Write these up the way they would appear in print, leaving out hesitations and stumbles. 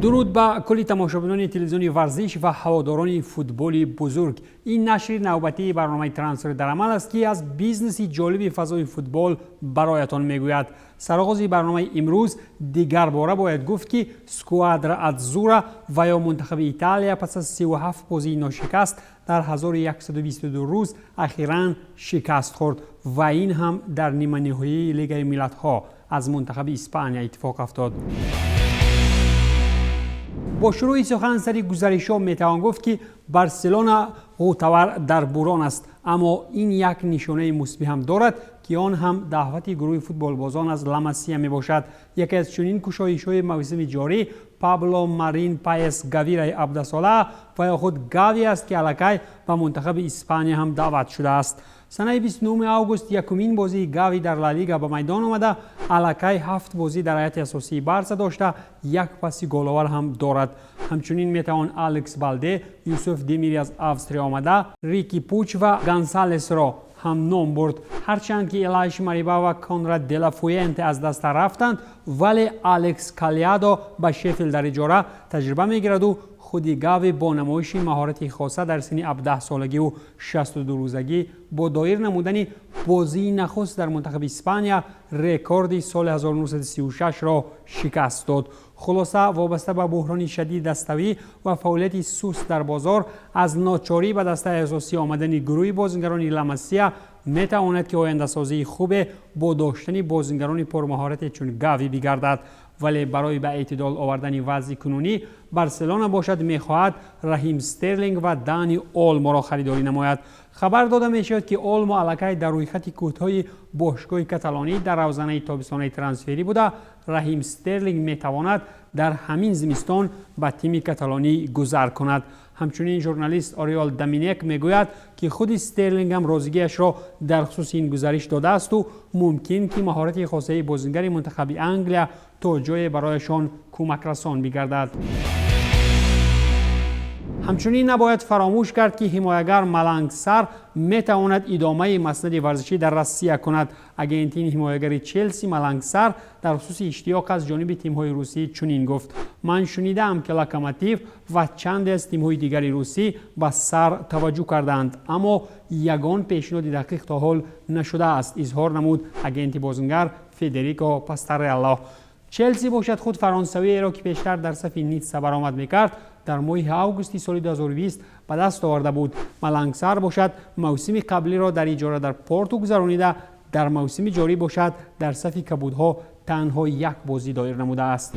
درود به کلی تماشاچیان تلویزیونی ورزش و هواداران فوتبال بزرگ. این نشر نوبتی برنامه ترانسفر در عمل است که از بیزنسی جالب فضای فوتبال برایتان میگوید. سرآغاز برنامه امروز دیگر باره باید گفت که سکوادرا اتزورا و یا منتخب ایتالیا پس از 37 بازی ناشکست در 1122 روز اخیراً شکست خورد و این هم در نیمه نهایی لیگ ملت‌ها از منتخب اسپانیا اتفاق افتاد. با شروع سخن سری گزارش‌ها میتوان گفت که بارسلونا معتبر در بحران است، اما این یک نشانه مثبت هم دارد که آن هم دعوت گروه فوتبال بازان از لا ماسیا می باشد. یکی از چنین گشایش‌های موسم جاری پابلو مارین پایس گاوی عبدالصالح و یا خود گاوی است که الکی به منتخب اسپانیا هم دعوت شده است. سنه 29 آگوست یکمین بازی گاوی در لالیگا به میدان آمده. الکی 7 بازی در هیئت اساسی بارسا داشته، یک پاس گل‌آور هم دارد. همچنین میتوان الکس بالده، یوسف دیمیری از آوستریا آمده، ریکی پوچ و گانسالس را هم نام برد. هرچند که الایش ماریبا و کانراد دلا فوینته از دست رفتند، ولی الکس کالیادو به شفیلد در اجاره تجربه میگیرد و خودی گاوی با نمایش مهارت خاصه در سن 17 سالگی و 62 روزگی با دایر نمودن بازی نخست در منتخب اسپانیا رکورد سال 1936 را شکست داد. خلاصه وابسته به بحران شدید دستوی و فعالیت سست در بازار از ناچاری به دسته اساسی آمدن گروه بازیگران لا ماسیا میتواند که آینده سازی خوب با داشتن بازیگران پرمهارت چون گاوی بگردد، ولی برای به اعتدال آوردن وضع کنونی بارسلونا باشد میخواهد رحیم استرلینگ و دانی اولمو را خریداری نماید. خبر داده میشود که اولمو الکی در روی خط کوتاه باشگاه کاتالانی در روزانه تابستانه ترانسفری بوده. رحیم استرلینگ میتواند در همین زمستان به تیم کاتالانی گذر کند. همچنین ژورنالیست آریال دامینیک میگوید که خود استرلینگ هم راضیگیش را در خصوص این گزارش داده است و ممکن که مهارت خاصه بازیگر منتخب انگلیا تا جای برایشان کمک رسان بگردد. همچنین نباید فراموش کرد که حمایتگر ملنگ سار میتواند ادامه مسند ورزشی در روسیه کند. آگنتین حمایتگر چلسی ملنگ سار در خصوص اشتیاق از جانب تیم‌های روسی چنین گفت: من شنیدم که لوکوموتیو و چند از تیم‌های دیگر روسی به سار توجه کردند، اما یگان پیشنهاد دقیق تا حال نشده است. اظهار نمود آگنت بازیگر فدریکو پاستارلا. چلسی باشد خود فرانسوی را که پیشتر در صف نیتسا برآمد میکرد در ماه آگوست سال 2020 به دست آورده بود. ملنگ سار باشد موسم قبلی را در اجاره در پورتو گذرانیده، در موسم جاری باشد در صف کبودها تنها یک بازی دایر نموده است.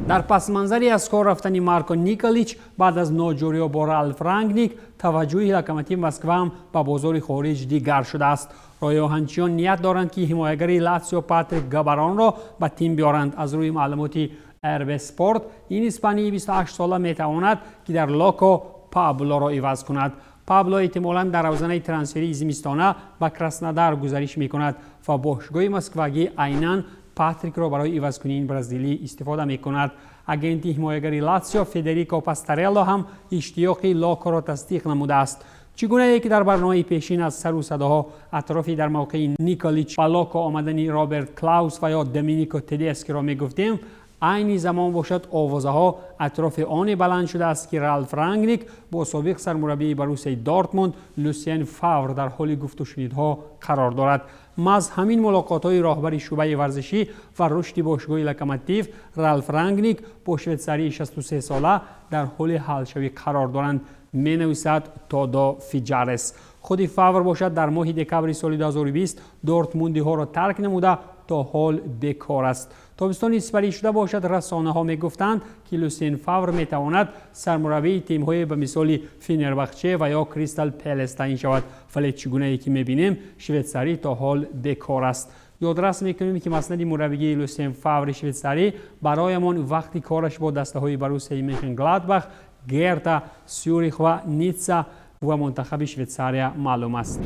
در پس منظری از کار رفتن مارکو نیکولیچ بعد از ناجوری با رالف رنگنیک، توجه لوکوموتیو مسکو هم به بازار خارج دیگر شده است. رایاهنچیان نیت دارند که حمایتگر لاتزیو پاتریک گاباران را به تیم بیارند. از روی معلومات ارب اسپورت این اسپانیایی 28 ساله میتواند که در لاکو پابلو را عوض کند. پابلو احتمالاً در روزانه ترانسفری زمستانه به کراسنودار گزارش میکند و باشگاه مسکوگی عیناً پاتریک را برای عوض کنی این برزیلی استفاده میکند. آگنت حمایتگر لاتزیو فدریکو پاستارلا هم اشتیاق لاکو را تصدیق نموده است. چگونه که در برنامه پیشین از سر و صداها اطرافی در موقع نیکولیچ و لاکو آمدن رابرت کلاوس و یا دومینیکو تدسکی را میگفتیم، عین زمان باشد آوازها اطراف آن بلند شده است که رالف رنگنیک با سابق سرمربی بروسیا دورتموند لوسین فاور در حال گفت و شنیدها قرار دارد. از همین ملاقات‌های راهبر شعبه ورزشی و رشد باشگاه لوکوموتیو رالف رنگنیک با شویتزاری 63 ساله در حال حل شوی قرار دارند، می‌نویسد تودو فیجارس. خود فاور باشد در ماه دکامبر سال 2020 دورتموندی ها را ترک نموده تا حال بیکار است. تابستان اسپری شده باشد. رسانه ها می گفتند که لوسین فاور می تواند سرمربی تیم های به مثال فنرباخچه و یا کریستال پالاس تعیین شود، ولی چگونه ای که می بینیم شویتزاری تا حال بیکار است. یادرس میکنیم که مسند مربیگری لوسین فاور شویتزاری برایمان وقتی کارش با دسته های بروسیا مونشنگلادباخ، گرتا، سیوریخ و نیتسا و منتخب شویتزاریا معلوم است.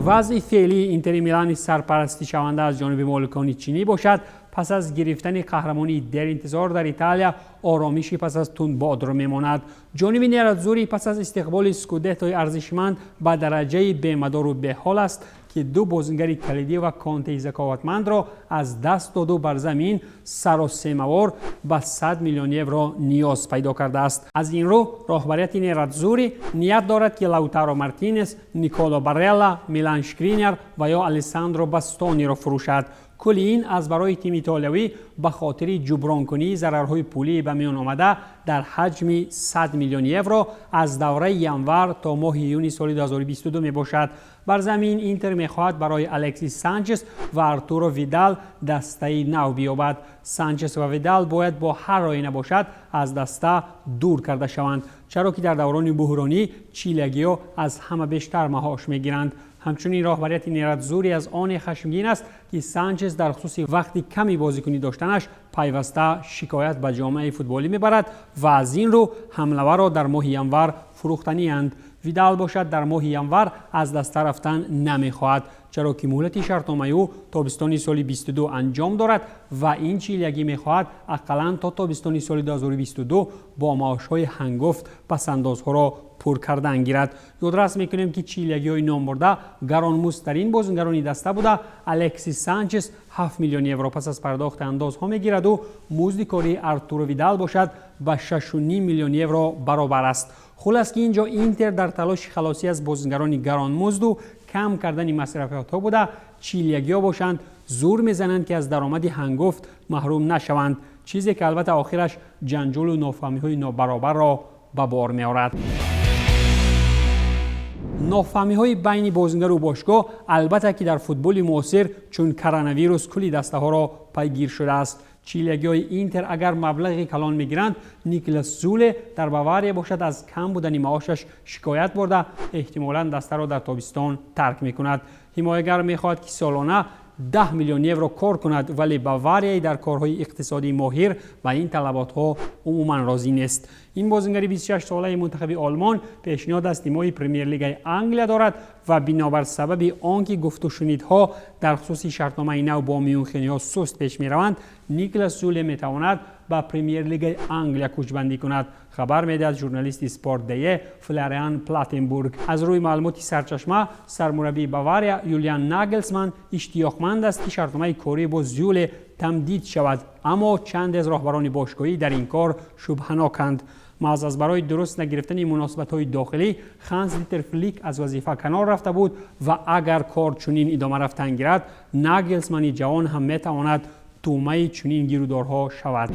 وضع فعلی اینتر میلان سرپرستی شونده از جانب مالکان چینی باشد. پس از گرفتن قهرمانی در انتظار در ایتالیا آرامشی پس از تندباد را میماند. جانب نراتزوری پس از استقبال اسکودتوی ارزشمند به درجه بی‌مدار و بی‌حال است که دو بازیگر کلیدی و کانته ذکاوتمند را از دست داد و بر زمین سر و سیموار به 100 میلیون یورو نیاز پیدا کرده است. از این رو راهبریت نراتزوری نیت دارد که لوتارو مارتینز، نیکولو بارلا، میلان شکرینیار و یا الیساندرو باستونی را فروشد. کل این از برای تیم ایتالیایی به خاطر جبران کنی ضررهای پولی به میان آمده در حجم 100 میلیون یورو از دوره ینور تا ماه یونی سال 2022 می باشد. بر زمین اینتر می‌خواهد برای الکسیس سانچز و آرتورو ویدال دسته نو بیابد. سانچز و ویدال باید با هر راهی نباشد از دسته دور کرده شوند، چرا که در دوران بحرانی چیلگی‌ها از همه بیشتر معاش می‌گیرند. همچنین راهبریت نراتزوری از آن خشمگین است که سانچز در خصوص وقتی کمی بازیکنی داشتنش پیوسته شکایت به جامعه فوتبالی میبرد و از این رو حمله‌ور را در ماه ینور فروختنی اند. ویدال باشد در ماه ینور از دست رفتن نمیخواهد، چرا که مهلت شرطنامه او تابستان سال 22 انجام دارد و این چیلگی میخواهد اقلا تا تابستان سال 2022 با معاش‌های هنگفت پس‌اندازها را پر کردن گیرد. یادداشت میکنیم که چیلگی‌های نامبرده گرانمزدترین بازیگران دسته بوده. الکسیس سانچز 7 میلیون یورو پس از پرداخت اندازها میگیرد و مزد کاری آرتورو ویدال باشد به 6.5 میلیون یورو برابر است. خلاص که اینجا اینتر در تلاش خلاصی از بازیگران گرانمزد و کم کردن مصرفیات‌ها بوده. چیلگی‌ها باشند زور میزنند که از درآمد هنگفت محروم نشوند، چیزی که البته آخرش جنجال و نافهمی‌های نابرابر را به بار می‌آورد. نافهمی‌های بین بازیگر و باشگاه البته که در فوتبال معاصر چون کرونا ویروس کلی دسته‌ها را پیگیر شده است. چیلگی‌های اینتر اگر مبلغی کلان می‌گیرند، نیکلاس زوله در باواریا باشد از کم بودن معاشش شکایت برده احتمالاً دسته را در تابستان ترک می‌کند. حمایتگر می‌خواهد که سالانه 10 میلیون یورو کار کند، ولی باواریا در کارهای اقتصادی ماهر و این طلبات‌ها عموماً راضی نیست. این بازیگر 26 ساله منتخب آلمان پیشنهاد از تیم‌های پرمیر لیگ انگلیس دارد و بنابر سبب آنکه گفت و شنیدها در خصوص شرطنامه نو با میونخنی‌ها سست پیش می‌روند، نیکلاس زوله می‌تواند به پرمیر لیگ انگلیس کوچ‌بندی کند. خبر می‌دهد ژورنالیست سپورت دی فلاریان پلاتنبورگ. از روی معلومات سرچشمه سرمربی باواریا یولیان ناگلزمن اشتیاقمند است که شرطنامه کاری با زوله تمدید شود، اما چند از راهبران باشگاهی در این کار شبهه‌ناکند. محض از برای درست نگرفتن مناسبت‌های داخلی هانس دیتر فلیک از وظیفه کنار رفته بود و اگر کار چنین ادامه رفتن گیرد، ناگلزمن جوان هم می‌تواند تومه چنین گیرودارها شود.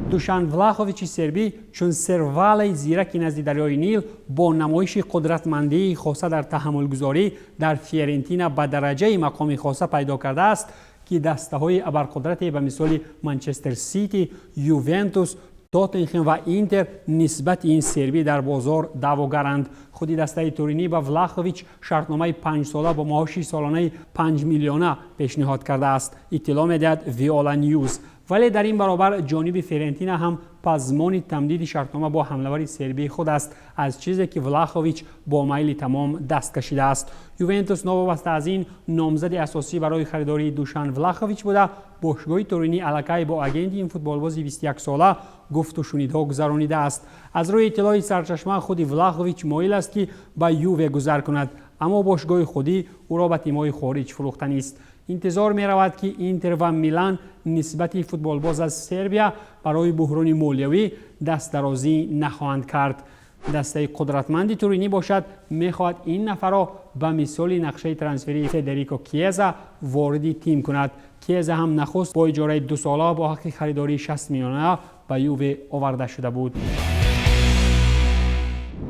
دوشان ولاخوویچ سربی چون سروال زیرکی نزد دریای نیل با نمایش قدرتمندی خاصه در تحمل گذاری در فیورنتینا به درجه مقام خاصه پیدا کرده است که دسته های ابرقدرتی به مثال منچستر سیتی، یوونتوس، تاتنهام و اینتر نسبت این سربی در بازار دعواگرند. خودی دسته تورینی به ولاخوویچ شرطنامه 5 ساله با معاش سالانه 5 میلیونه پیشنهاد کرده است. اطلاع می‌دهد ویولا نیوز. ولی در این برابر جانب فیورنتینا هم پزمان تمدید شرطنامه با حمله‌ور سربی خود است، از چیزی که ولاخوویچ با میل تمام دست کشیده است. یوونتوس نوابسته از این نامزد اساسی برای خریداری دوشان ولاخوویچ بوده. باشگاه تورینی الکی با آگنت این فوتبالباز 21 ساله گفت و شنیدها گذرانیده است. از روی اطلاع سرچشمه خود ولاخوویچ مایل است که به یووه گذر کند، اما باشگاه خودی او را به تیم‌های خارج فروختنی است. انتظار می رود که اینتر و میلان نسبت فوتبالباز از سربیا برای بحران مالیوی دست درازی نخواهند کرد. دسته قدرتمندی تورینی باشد میخواهد این نفر را به مثال نقشه ترانسفری فدریکو کیزا وارد تیم کند. کیزا هم نخست با اجاره 2 ساله با حق خریداری 60 میلیون به یووه آورده شده بود.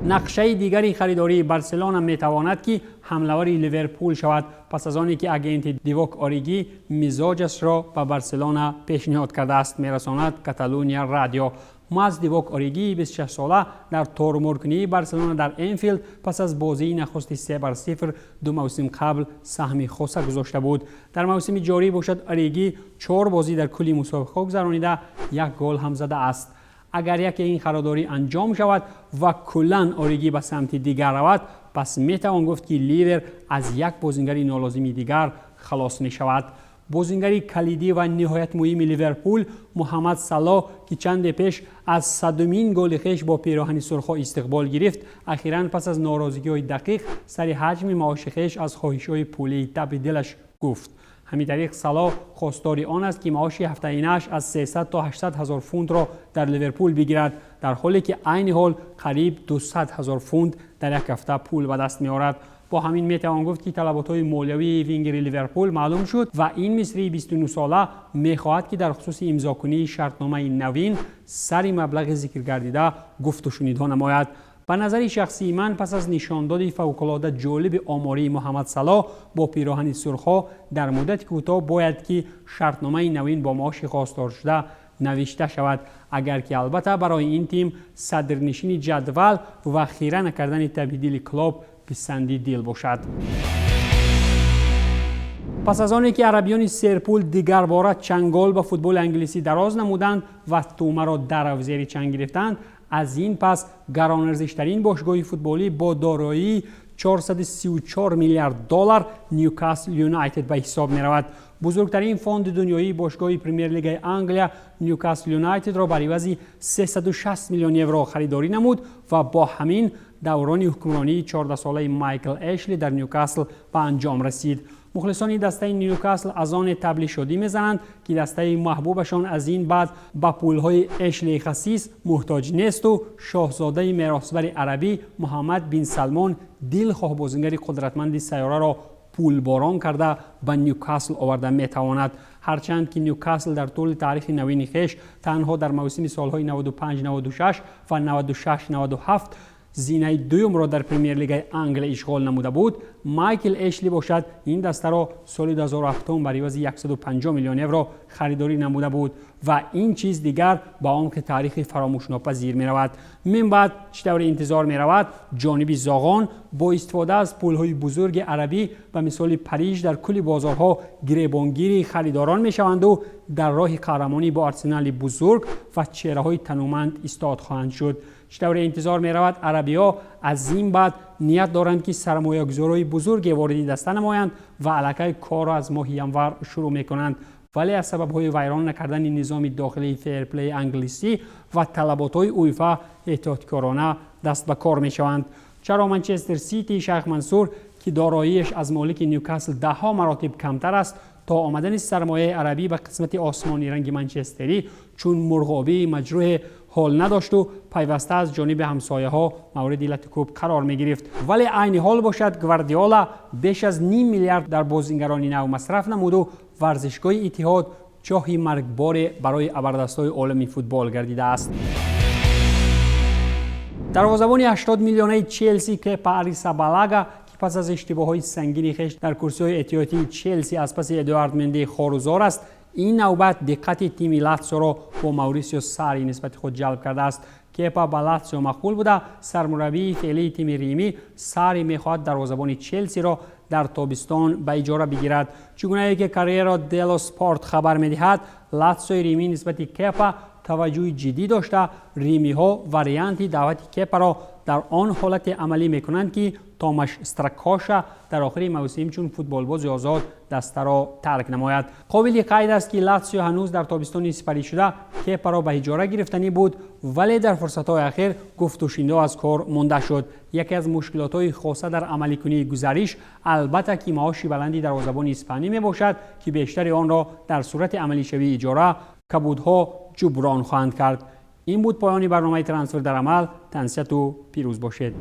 نقشه دیگری خریداری بارسلونا میتواند که حمله‌ور لیورپول شود پس از آنی که آگنت دیوک اوریگی مزاجش را به بارسلونا پیشنهاد کرده است، میرساند کاتالونیا رادیو. ماز دیوک اوریگی 26 ساله در تورمورکنی بارسلونا در انفیلد پس از بازی نخست 3-0 2 موسم قبل سهم خاصه گذاشته بود. در موسم جاری باشد اوریگی 4 بازی در کل مسابقه گذرانیده، 1 گل هم زده است. اگر یکی این خریداری انجام شود و کلاً اوریگی به سمت دیگر رود، پس میتوان گفت که لیور از یک بازیگر نالازم دیگر خلاص می شود. بازیگر کلیدی و نهایت مهم لیورپول محمد صلاح که چند پیش از 100مین گل خویش با پیراهن سرخ استقبال گرفت، اخیراً پس از ناراضگی‌های دقیق سر حجم معاش خویش از خواهش‌های پولی تب دلش گفت. همین طریق صلاح خواستار آن است که معاش هفته‌ایش از 300 تا 800 هزار پوند را در لیورپول بگیرد، در حالی که عین حال قریب 200 هزار پوند در یک هفته پول به دست می‌آورد. با همین میتوان گفت که طلبات‌های مالیوی وینگر لیورپول معلوم شد و این مصری 29 ساله می‌خواهد که در خصوص امضاکنی شرطنامه نوین سر مبلغ ذکر گردیده گفت و شنیدها نماید. به نظر شخصی من پس از نشانداد فوق‌العاده جالب آماری محمد صلاح با پیراهن سرخ در مدت کوتاه باید که شرطنامه نوین با معاش خواستار شده نوشته شود، اگر که البته برای این تیم صدرنشین جدول و خیره نکردن تبدیل کلوب پسندیدل باشد. پس از آنکه عربیان سرپول دیگر باره چنگال به فوتبال انگلیسی دراز نمودند و تومه را در زیر چنگ گرفتند، از این پس گران‌ارزش‌ترین باشگاه فوتبالی با دارایی 434 میلیارد دلار نیوکاسل یونایتد به حساب می رود. بزرگترین فاند دنیایی باشگاه پرمیر لیگ انگلیا نیوکاسل یونایتد را بر عوض 360 میلیون یورو خریداری نمود و با همین دوران حکمرانی 14 ساله مایکل اشلی در نیوکاسل به انجام رسید. مخلصان دسته نیوکاسل از آن طبل شادی میزنند که دسته محبوبشان از این بعد به پولهای اشلی خسیس محتاج نیست و شاهزاده میراثبر عربی محمد بن سلمان دلخواه بازیگر قدرتمند سیاره را پول باران کرده به نیوکاسل آورده میتواند. هرچند که نیوکاسل در طول تاریخ نوین خویش تنها در موسم سالهای 95-96 و 96-97 زینه دوم را در پرمیر لیگ انگلیس اشغال نموده بود، مایکل اشلی باشد این دسته را سال 2007 بر عوض 150 میلیون یورو خریداری نموده بود و این چیز دیگر با عمق تاریخ فراموش ناپذیر می رود. من بعد چطور انتظار می رود جانب زاغان با استفاده از پولهای بزرگ عربی و مثال پاریژ در کل بازارها گریبانگیر خریداران می شوند و در راه قهرمانی با آرسنال بزرگ و چهره های تنومند ایستاد خواهند شد. چطور انتظار می رود عربی‌ها از این بعد نیت دارند که سرمایه‌گذارای بزرگ وارد دسته نمایند و الکی کار را از ماه ینور شروع می کنند، ولی از سبب‌های ویران نکردن نظام داخلی فیرپلی انگلیسی و طلبات‌های اویفا احتیاطکارانه دست به کار می شوند. چرا منچستر سیتی شیخ منصور که داراییش از مالک نیوکاسل 10 مراتب کمتر است تا آمدن سرمایه عربی به قسمت آسمانی رنگ منچستری چون مرغابی مجروح حال نداشت و پیوسته از جانب همسایه ها مورد علت کوب قرار می گرفت، ولی عین حال باشد گواردیولا بیش از 0.5 میلیارد در بازیگران نو مصرف نمود و ورزشگاه اتحاد جای مرگبار برای ابردست‌های عالمی فوتبال گردیده است. دروازه‌بان 80 میلیونی چلسی که آریزابالاگا پس از اشتباه‌های سنگین خویش در کرسی‌های احتیاطی چلسی از پس ادوارد مندی خاروزار است، این نوبت دقت تیم لاتزیو را با موریسیو ساری نسبت خود جلب کرده است. کیپا به لاتزیو مقبول بوده. سرمربی فعلی تیم ریمی ساری می‌خواهد دروازه‌بان چلسی را در تابستان به اجاره بگیرد. چگونه که کاریرا دلو سپورت خبر می‌دهد لاتزیو ریمی نسبت کیپا توجه جدی داشته، ریمی ها واریانت دعوت کیپا را در آن حالت عملی میکنند که تاماش استراکاشا در آخر موسم چون فوتبال باز آزاد دسته را ترک نماید. قابل قید است که لاتزیو هنوز در تابستان سپری شده کیپا را به اجاره گرفتنی بود، ولی در فرصت‌های اخیر گفت و شنیده از کار مانده شد. یکی از مشکلات‌های خاصه در عملی کنی گزارش البته که معاش بلندی دروازه‌بان اسپانیایی میباشد که بیشتر آن را در صورت عملی شوی اجاره کبودها جبران خواهند کرد. این بود پایان برنامه ترانسفر در عمل. تنسیت و پیروز باشید.